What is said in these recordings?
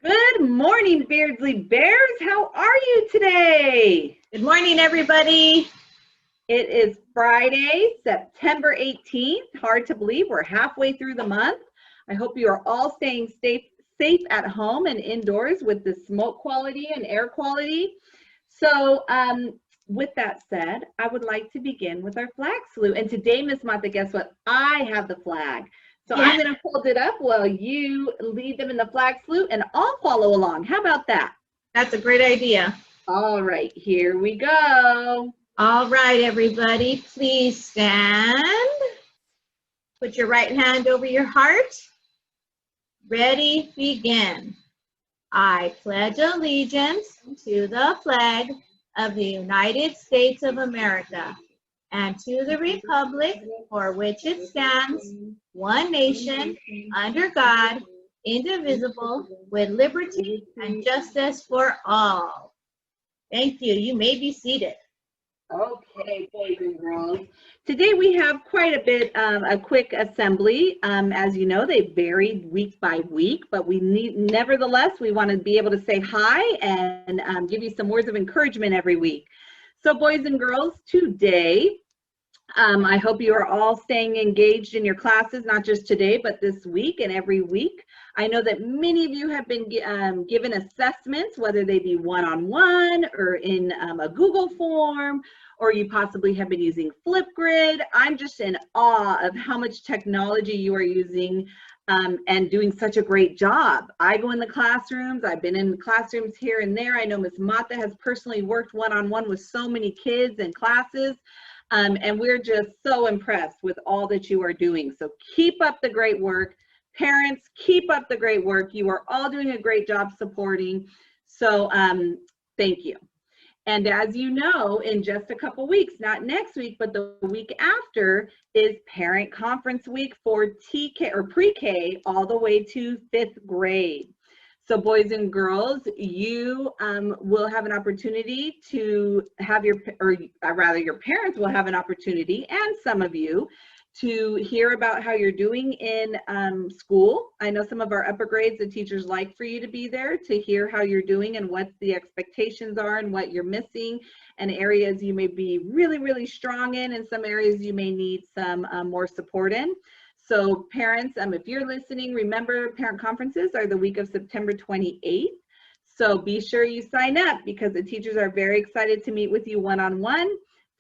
Good morning, Beardslee Bears. How are you today? Good morning, everybody. It is Friday, September 18th. Hard to believe we're halfway through the month. I hope you are all staying safe at home and indoors with the smoke quality and air quality. So, with that said, I would like to begin with our flag salute. And today, Miss Martha, guess what? I have the flag. So Yeah, I'm going to hold it up while you lead them in the flag salute, and I'll follow along. How about that? that's a great idea. All right, here we go. All right, everybody, please stand. Put your right hand over your heart. Ready, begin. I pledge allegiance to the flag of the United States of America and to the republic for which it stands, one nation, under God, indivisible, with liberty and justice for all. Thank you. You may be seated. Okay, boys and girls. Today we have quite a bit of a quick assembly. As you know, they vary week by week, but nevertheless, we want to be able to say hi and give you some words of encouragement every week. So boys and girls, today, I hope you are all staying engaged in your classes, not just today, but this week and every week. I know that many of you have been given assessments, whether they be one-on-one or in a Google form, or you possibly have been using Flipgrid. I'm just in awe of how much technology you are using and doing such a great job. I go in the classrooms. I've been in classrooms here and there. I know Ms. Mata has personally worked one-on-one with so many kids and classes. And we're just so impressed with all that you are doing. So keep up the great work. Parents, keep up the great work. You are all doing a great job supporting. So thank you. And as you know, in just a couple weeks, not next week, but the week after is Parent Conference Week for TK or pre-K all the way to 5th grade. So boys and girls, you will have an opportunity to have your parents will have an opportunity, and some of you, to hear about how you're doing in school. I know some of our upper grades, the teachers like for you to be there to hear how you're doing and what the expectations are and what you're missing and areas you may be really, really strong in and some areas you may need some more support in. So parents, if you're listening, remember parent conferences are the week of September 28th. So be sure you sign up because the teachers are very excited to meet with you one-on-one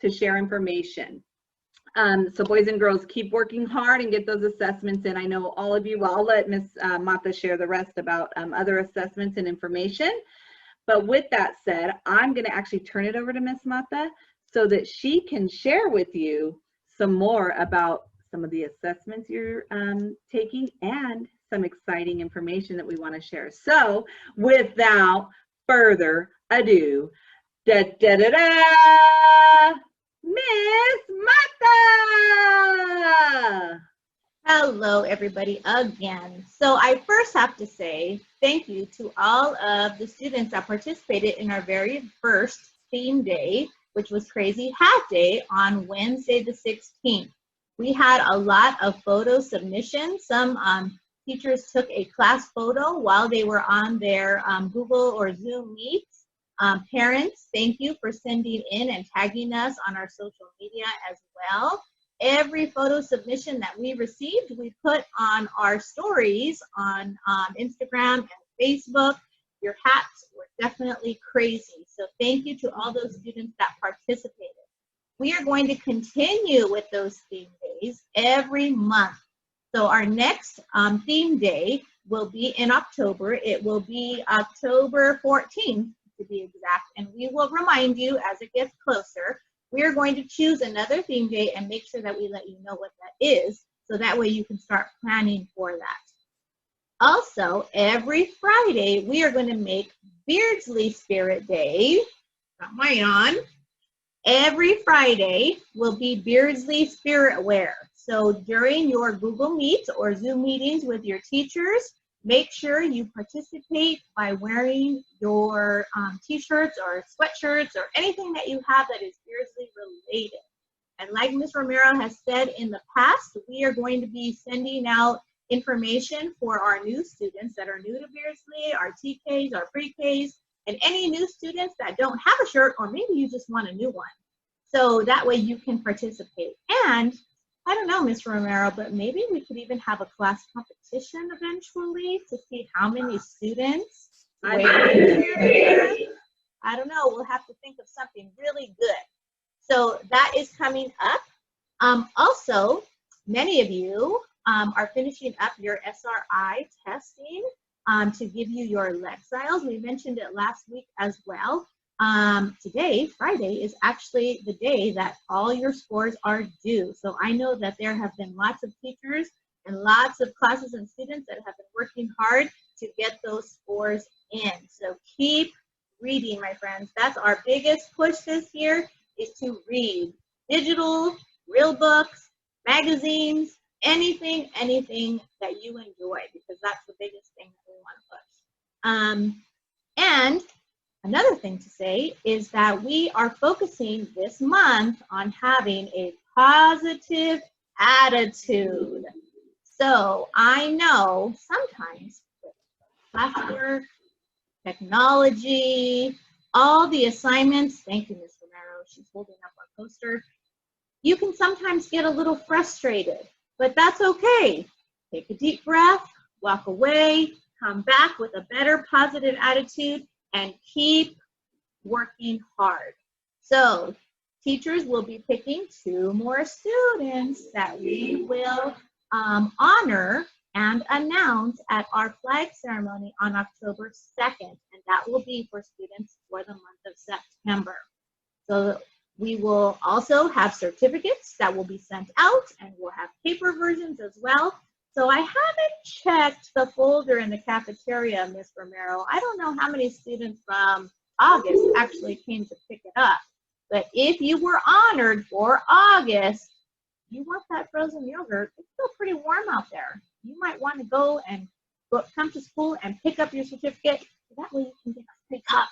to share information. So boys and girls, keep working hard and get those assessments in. I know all of you, well, I'll let Ms. Mata share the rest about other assessments and information. But with that said, I'm going to actually turn it over to Ms. Mata so that she can share with you some more about some of the assessments you're taking and some exciting information that we want to share. So without further ado, da da da da, Miss Mata! Hello, everybody, again. So I first have to say thank you to all of the students that participated in our very first theme day, which was Crazy Hat Day on Wednesday the 16th. We had a lot of photo submissions. Some teachers took a class photo while they were on their Google or Zoom meets. Parents, thank you for sending in and tagging us on our social media as well. Every photo submission that we received, we put on our stories on Instagram and Facebook. Your hats were definitely crazy. So thank you to all those students that participated. We are going to continue with those theme days every month. So our next theme day will be in October. It will be October 14th to be exact, and we will remind you as it gets closer. We are going to choose another theme day and make sure that we let you know what that is, so that way you can start planning for that. Also, every Friday, we are going to make Beardslee Spirit Day. Got mine on. Every Friday will be Beardslee Spirit Wear. So during your Google Meets or Zoom meetings with your teachers, make sure you participate by wearing your t-shirts or sweatshirts or anything that you have that is Beardslee related. And like Ms. Romero has said in the past, we are going to be sending out information for our new students that are new to Beardslee, our TKs, our pre-Ks, and any new students that don't have a shirt, or maybe you just want a new one. So that way you can participate. And I don't know, Ms. Romero, but maybe we could even have a class competition eventually to see how many students wear it. I don't know, we'll have to think of something really good. So that is coming up. Also, many of you are finishing up your SRI testing to give you your Lexiles. We mentioned it last week as well. Today, Friday, is actually the day that all your scores are due. So I know that there have been lots of teachers and lots of classes and students that have been working hard to get those scores in. So keep reading, my friends. That's our biggest push this year, is to read. Digital, real books, magazines, anything that you enjoy, because that's the biggest thing that we want to push. And another thing to say is that we are focusing this month on having a positive attitude. So I know sometimes with classwork, technology, all the assignments, thank you, Ms. Romero, she's holding up our poster, you can sometimes get a little frustrated, but that's okay. Take a deep breath, walk away, come back with a better positive attitude, and keep working hard. So teachers will be picking 2 more students that we will honor and announce at our flag ceremony on October 2nd, and that will be for students for the month of September. So we will also have certificates that will be sent out, and we'll have paper versions as well. So I haven't checked the folder in the cafeteria, Ms. Romero. I don't know how many students from August actually came to pick it up. But if you were honored for August, you want that frozen yogurt. It's still pretty warm out there. You might want to go and come to school and pick up your certificate. That way you can get a free cup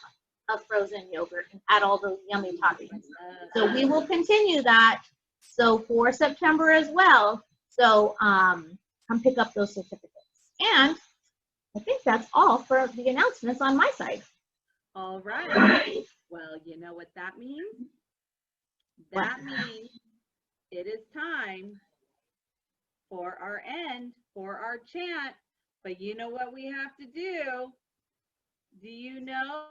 of frozen yogurt and add all those yummy toppings. So we will continue that. So for September as well. So come pick up those certificates. And I think that's all for the announcements on my side. All right. Well, you know what that means? That means it is time for our end, for our chant. But you know what we have to do? Do you know?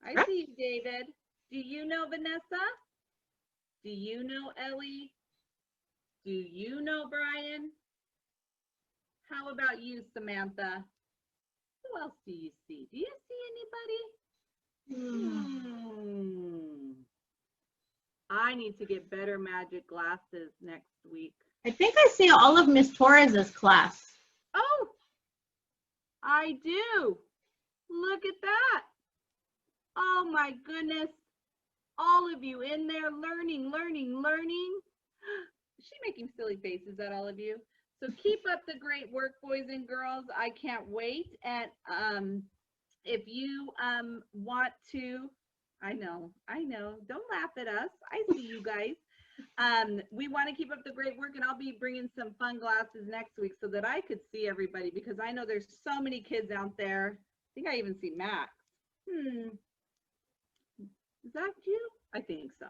I see you, David. Do you know Vanessa? Do you know Ellie? Do you know Brian? How about you, Samantha? Who else do you see? Do you see anybody? I need to get better magic glasses next week. I think I see all of Miss Torres's class. Oh, I do. Look at that. Oh my goodness. All of you in there learning. Is she making silly faces at all of you? So keep up the great work, boys and girls. I can't wait. And if you want to, I know, don't laugh at us. I see you guys. We want to keep up the great work, and I'll be bringing some fun glasses next week so that I could see everybody, because I know there's so many kids out there. I think I even see Max. Is that you? I think so.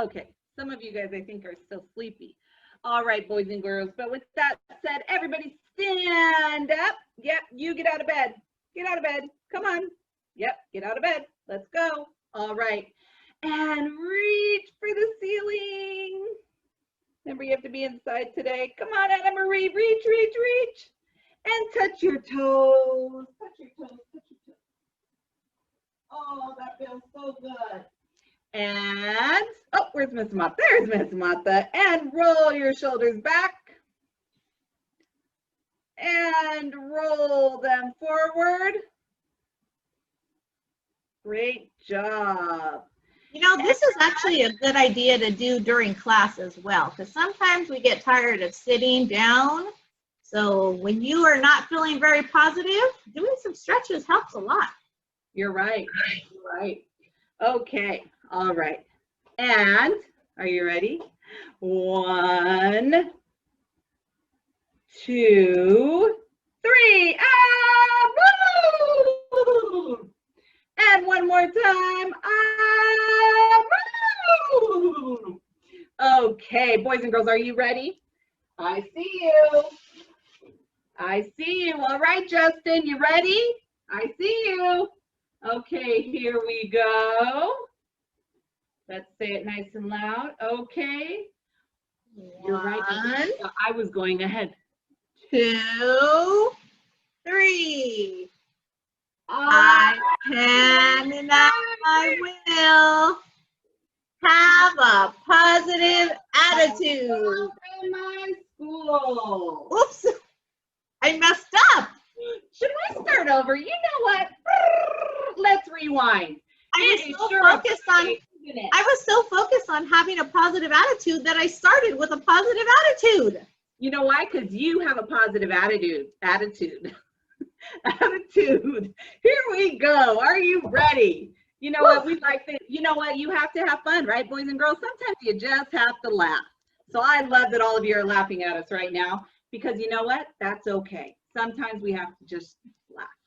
Okay, some of you guys I think are still sleepy. All right, boys and girls, but with that said, everybody stand up. Yep, you get out of bed. Get out of bed. Come on. Yep, get out of bed. Let's go. All right. And reach for the ceiling. Remember, you have to be inside today. Come on, Anna Marie. Reach. And touch your toes. Touch your toes. Oh, that feels so good. And, oh, where's Miss Martha? There's Miss Martha. And roll your shoulders back. And roll them forward. Great job. You know, this is actually a good idea to do during class as well, because sometimes we get tired of sitting down. So when you are not feeling very positive, doing some stretches helps a lot. You're right. You're right. Okay. All right. And are you ready? 1, 2, 3. Ah, woo! And one more time. Ah, woo! Okay, boys and girls, are you ready? I see you. I see you. All right, Justin, you ready? I see you. Okay, here we go. Let's say it nice and loud. Okay. You're right. I was going ahead. 2, 3. I can and I will have a positive attitude. In my school. Oops, I messed up. Should we start over? You know what? Let's rewind. I was so focused on having a positive attitude that I started with a positive attitude. You know why? Because you have a positive attitude. Attitude. Here we go. Are you ready? You know what? We like this. You know what? You have to have fun, right, boys and girls? Sometimes you just have to laugh. So I love that all of you are laughing at us right now because you know what? That's okay. Sometimes we have to just laugh.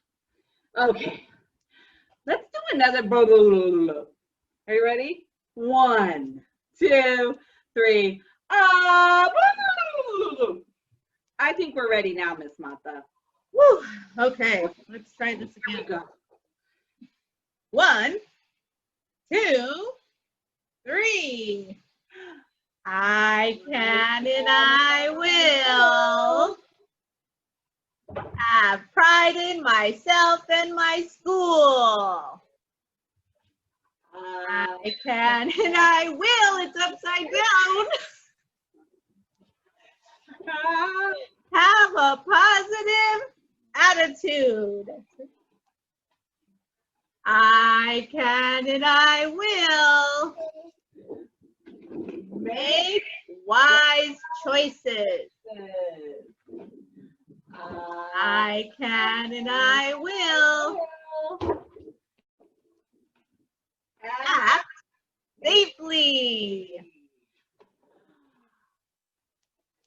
Okay. Let's do another. Are you ready? 1, 2, 3. I think we're ready now, Miss Mata. Woo. Okay, let's try this again. Here we go. 1, 2, 3. I can and I will have pride in myself and my school. I can and I will. It's upside down. Have a positive attitude. I can and I will make wise choices. I can and I will act safely.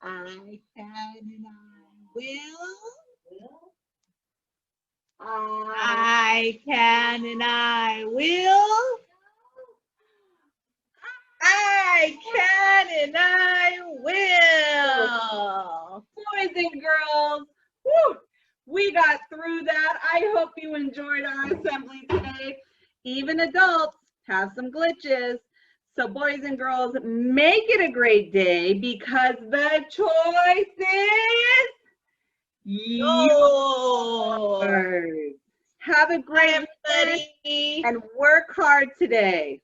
I can and I will. I can and I will. I can and I will. Boys and girls, woo, we got through that. I hope you enjoyed our assembly today. Even adults have some glitches. So boys and girls, make it a great day because the choice is yours. Have a great day and work hard today.